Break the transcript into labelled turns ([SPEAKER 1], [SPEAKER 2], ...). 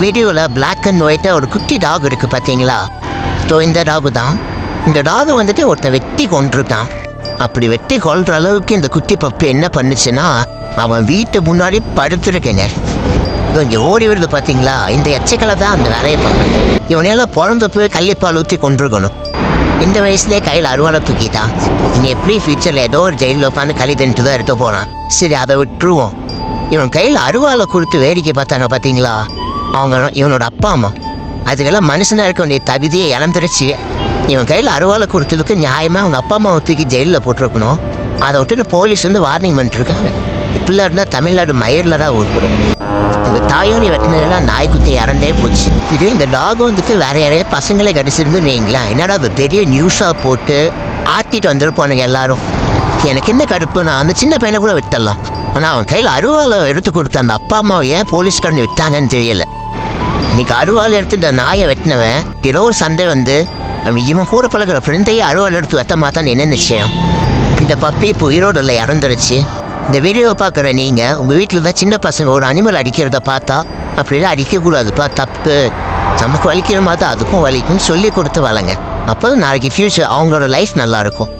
[SPEAKER 1] வீடியோவில் black and ஒயிட்டாக ஒரு குட்டி டாக் இருக்குது பார்த்தீங்களா? ஸோ இந்த டாகு தான். இந்த டாகை வந்துட்டு ஒருத்தன் வெட்டி கொண்டிருக்கான். அப்படி வெட்டி கொள்ற அளவுக்கு இந்த குட்டி பப்பி என்ன பண்ணுச்சுன்னா, அவன் வீட்டு முன்னாடி படுத்துருக்கேங்க. இங்கே ஓடி வருது பார்த்தீங்களா? இந்த எச்சக்களை தான் அந்த வேலையை பண்ணுறேன். இவனையெல்லாம் பிறந்த போய் கள்ளிப்பால் ஊற்றி கொண்டிருக்கணும். இந்த வயசுலேயே கையில் அருவாளை தூக்கிட்டான். இனி எப்படி ஃபியூச்சரில் ஏதோ ஒரு ஜெயிலில் உட்காந்து களி தின்ட்டு தான் எடுத்து போனான். சரி, அதை விட்டுருவோம். இவன் கையில் அருவாளை கொடுத்து வேடிக்கை பார்த்தாங்க பார்த்தீங்களா? அவங்க இவனோட அப்பா அம்மா அதுக்கெல்லாம் மனுஷனாக இருக்க வேண்டிய தகுதியை இழந்துருச்சு. இவன் கையில் அருவாளை கொடுத்ததுக்கு நியாயமாக அவங்க அப்பா அம்மாவை தூக்கி ஜெயிலில் போட்டிருக்கணும். அதை விட்டுட்டு போலீஸ் வந்து வார்னிங் பண்ணிட்டுருக்காங்க. இப்படிலாம் இருந்தால் தமிழ்நாடு மயிரில் தான் ஊர்படும். இந்த தாயோனி வெட்டினதெல்லாம் நாய்க்குத்தி இறந்தே போச்சு. இது இந்த டாக் வந்துட்டு வேற யாரைய பசங்களே கடிச்சிருந்து நீங்களா என்னடா அது பெரிய நியூஸாக போட்டு ஆட்டிட்டு வந்துருப்பானுங்க எல்லாரும். எனக்கு என்ன கடுப்புனா, அந்த சின்ன பையனை கூட விட்டுடலாம். ஆனால் அவன் கையில் அருவாளை எடுத்து கொடுத்த அந்த அப்பா அம்மாவை ஏன் போலீஸ்காரன் விட்டாங்கன்னு தெரியல. இன்னைக்கு அருவாள் எடுத்து இந்த நாயை வெட்டினவன் ஏதோ ஒரு சண்டை வந்து இவன் கூட பழகிற ஃப்ரெண்டையே அருவாள் எடுத்து வெட்ட மாட்டான்னு என்ன நிச்சயம்? இந்த பப்பி இப்போ உயிரோடு இல்லை, இறந்துருச்சு. இந்த வீடியோவை பார்க்குற நீங்கள் உங்கள் வீட்டில் தான் சின்ன பசங்க ஒரு அனிமல் அடிக்கிறத பார்த்தா அப்படிலாம் அடிக்கக்கூடாதுப்பா, தப்பு. நமக்கு வலிக்கிற மாதிரி அதுக்கும் வலிக்கும்னு சொல்லி கொடுத்து வளங்க. அப்போ நாளைக்கு ஃப்யூச்சர் அவங்களோட லைஃப் நல்லாயிருக்கும்.